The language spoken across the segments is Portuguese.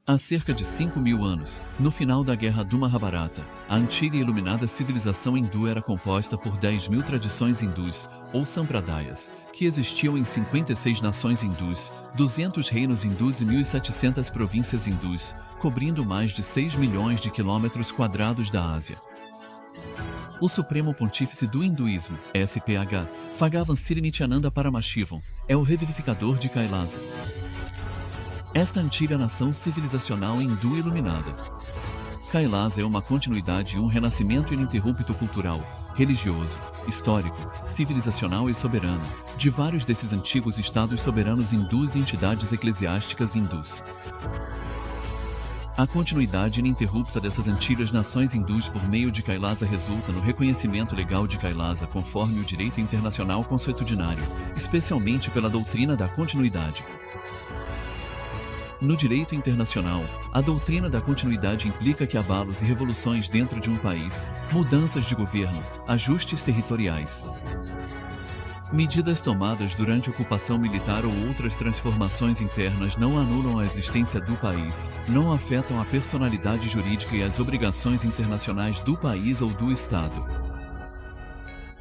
Há cerca de 5.000 anos, no final da Guerra do Mahabharata, a antiga e iluminada civilização hindu era composta por 10.000 tradições hindus, ou sampradayas, que existiam em 56 nações hindus, 200 reinos hindus e 1.700 províncias hindus, cobrindo mais de 6 milhões de quilômetros quadrados da Ásia. O Supremo Pontífice do Hinduísmo, SPH, Bhagavan Sri Nityananda Paramashivam, é o revivificador de Kailasa. Esta antiga nação civilizacional hindu iluminada. Kailasa é uma continuidade e um renascimento ininterrupto cultural, religioso, histórico, civilizacional e soberano, de vários desses antigos estados soberanos hindus e entidades eclesiásticas hindus. A continuidade ininterrupta dessas antigas nações hindus por meio de Kailasa resulta no reconhecimento legal de Kailasa conforme o direito internacional consuetudinário, especialmente pela doutrina da continuidade. No direito internacional, a doutrina da continuidade implica que abalos e revoluções dentro de um país, mudanças de governo, ajustes territoriais, medidas tomadas durante ocupação militar ou outras transformações internas não anulam a existência do país, não afetam a personalidade jurídica e as obrigações internacionais do país ou do Estado.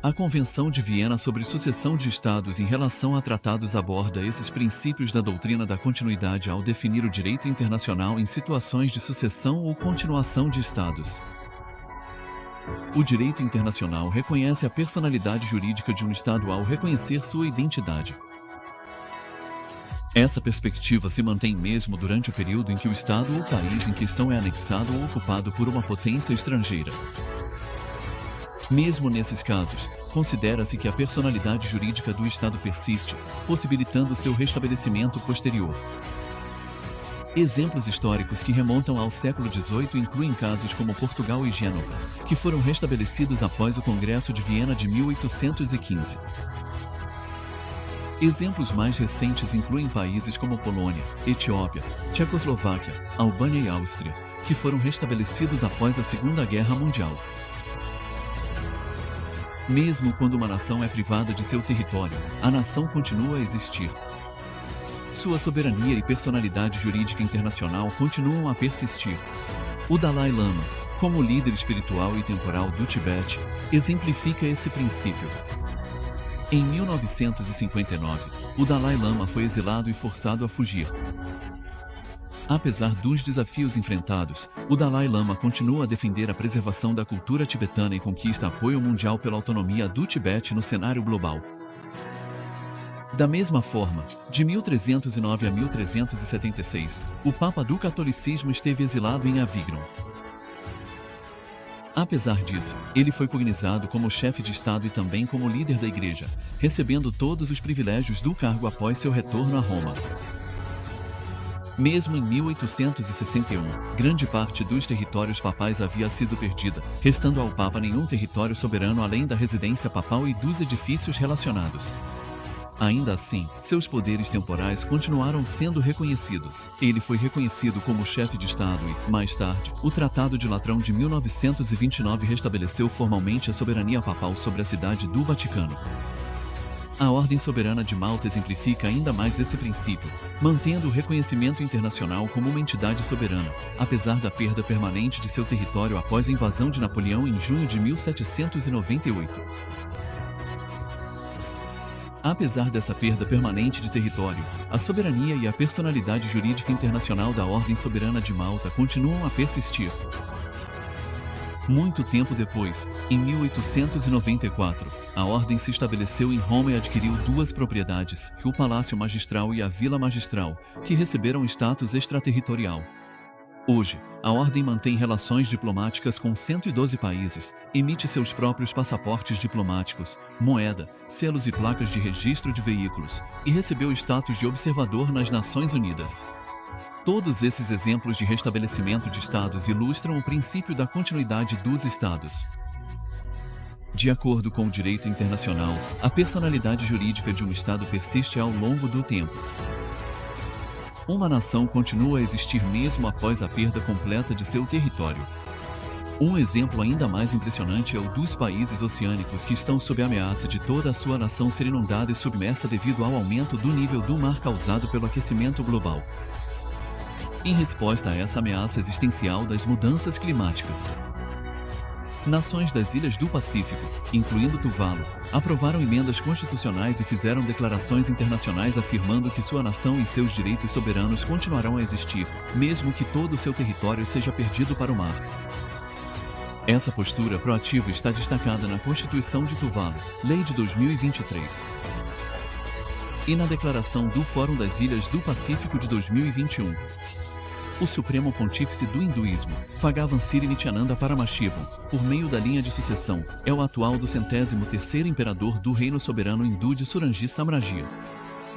A Convenção de Viena sobre Sucessão de Estados em relação a tratados aborda esses princípios da doutrina da continuidade ao definir o direito internacional em situações de sucessão ou continuação de Estados. O direito internacional reconhece a personalidade jurídica de um Estado ao reconhecer sua identidade. Essa perspectiva se mantém mesmo durante o período em que o Estado ou país em questão é anexado ou ocupado por uma potência estrangeira. Mesmo nesses casos, considera-se que a personalidade jurídica do Estado persiste, possibilitando seu restabelecimento posterior. Exemplos históricos que remontam ao século XVIII incluem casos como Portugal e Gênova, que foram restabelecidos após o Congresso de Viena de 1815. Exemplos mais recentes incluem países como Polônia, Etiópia, Tchecoslováquia, Albânia e Áustria, que foram restabelecidos após a Segunda Guerra Mundial. Mesmo quando uma nação é privada de seu território, a nação continua a existir. Sua soberania e personalidade jurídica internacional continuam a persistir. O Dalai Lama, como líder espiritual e temporal do Tibete, exemplifica esse princípio. Em 1959, o Dalai Lama foi exilado e forçado a fugir. Apesar dos desafios enfrentados, o Dalai Lama continua a defender a preservação da cultura tibetana e conquista apoio mundial pela autonomia do Tibete no cenário global. Da mesma forma, de 1309 a 1376, o Papa do Catolicismo esteve exilado em Avignon. Apesar disso, ele foi cognizado como chefe de Estado e também como líder da Igreja, recebendo todos os privilégios do cargo após seu retorno a Roma. Mesmo em 1861, grande parte dos territórios papais havia sido perdida, restando ao Papa nenhum território soberano além da residência papal e dos edifícios relacionados. Ainda assim, seus poderes temporais continuaram sendo reconhecidos. Ele foi reconhecido como chefe de Estado e, mais tarde, o Tratado de Latrão de 1929 restabeleceu formalmente a soberania papal sobre a cidade do Vaticano. A Ordem Soberana de Malta exemplifica ainda mais esse princípio, mantendo o reconhecimento internacional como uma entidade soberana, apesar da perda permanente de seu território após a invasão de Napoleão em junho de 1798. Apesar dessa perda permanente de território, a soberania e a personalidade jurídica internacional da Ordem Soberana de Malta continuam a persistir. Muito tempo depois, em 1894, a Ordem se estabeleceu em Roma e adquiriu duas propriedades, o Palácio Magistral e a Vila Magistral, que receberam status extraterritorial. Hoje, a Ordem mantém relações diplomáticas com 112 países, emite seus próprios passaportes diplomáticos, moeda, selos e placas de registro de veículos, e recebeu status de observador nas Nações Unidas. Todos esses exemplos de restabelecimento de Estados ilustram o princípio da continuidade dos Estados. De acordo com o direito internacional, a personalidade jurídica de um Estado persiste ao longo do tempo. Uma nação continua a existir mesmo após a perda completa de seu território. Um exemplo ainda mais impressionante é o dos países oceânicos que estão sob a ameaça de toda a sua nação ser inundada e submersa devido ao aumento do nível do mar causado pelo aquecimento global. em resposta a essa ameaça existencial das mudanças climáticas. Nações das ilhas do Pacífico, incluindo Tuvalu, aprovaram emendas constitucionais e fizeram declarações internacionais afirmando que sua nação e seus direitos soberanos continuarão a existir, mesmo que todo o seu território seja perdido para o mar. Essa postura proativa está destacada na Constituição de Tuvalu, Lei de 2023. E na Declaração do Fórum das Ilhas do Pacífico de 2021. O Supremo Pontífice do Hinduísmo, Bhagavan Sri Nityananda Paramashivam, por meio da linha de sucessão, é o atual do 103º imperador do Reino Soberano Hindu de Surangi Samrajya.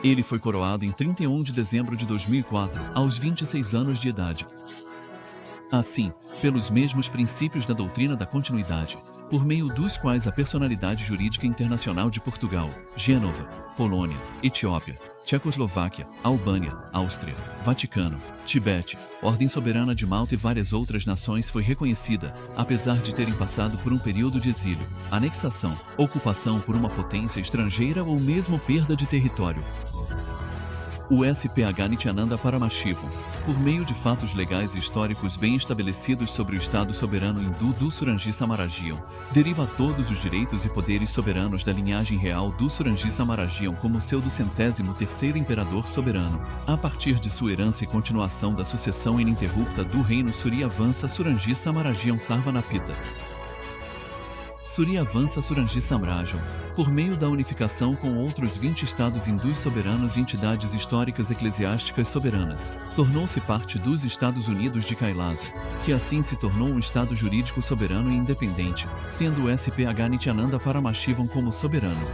Ele foi coroado em 31 de dezembro de 2004, aos 26 anos de idade. Assim, pelos mesmos princípios da doutrina da continuidade, por meio dos quais a personalidade jurídica internacional de Portugal, Gênova, Polônia, Etiópia, Tchecoslováquia, Albânia, Áustria, Vaticano, Tibete, Ordem Soberana de Malta e várias outras nações foi reconhecida, apesar de terem passado por um período de exílio, anexação, ocupação por uma potência estrangeira ou mesmo perda de território. O SPH Nityananda Paramashivam, por meio de fatos legais e históricos bem estabelecidos sobre o Estado soberano hindu do Surangi Samarajiam, deriva todos os direitos e poderes soberanos da linhagem real do Surangi Samarajiam como seu 203º imperador soberano, a partir de sua herança e continuação da sucessão ininterrupta do reino Suryavansa Surangi Samarajiam Sarvanapita. Suryavansa Surangi Samrajam, por meio da unificação com outros 20 estados hindus soberanos e entidades históricas eclesiásticas soberanas, tornou-se parte dos Estados Unidos de Kailasa, que assim se tornou um estado jurídico soberano e independente, tendo o SPH Nityananda Paramashivam como soberano.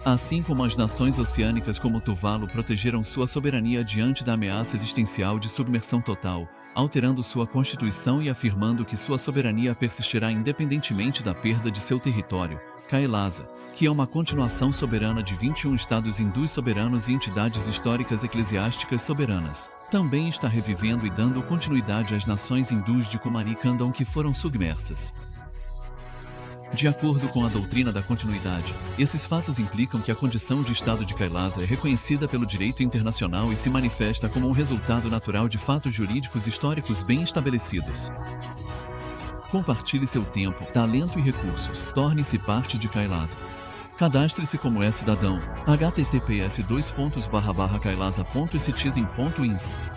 Assim como as nações oceânicas como Tuvalu protegeram sua soberania diante da ameaça existencial de submersão total, alterando sua constituição e afirmando que sua soberania persistirá independentemente da perda de seu território, Kailasa, que é uma continuação soberana de 21 estados hindus soberanos e entidades históricas eclesiásticas soberanas, também está revivendo e dando continuidade às nações hindus de Kumari e Khandam que foram submersas. De acordo com a doutrina da continuidade, esses fatos implicam que a condição de Estado de Kailasa é reconhecida pelo direito internacional e se manifesta como um resultado natural de fatos jurídicos históricos bem estabelecidos. Compartilhe seu tempo, talento e recursos. Torne-se parte de Kailasa. Cadastre-se como cidadão. https://kailasa.citizen.info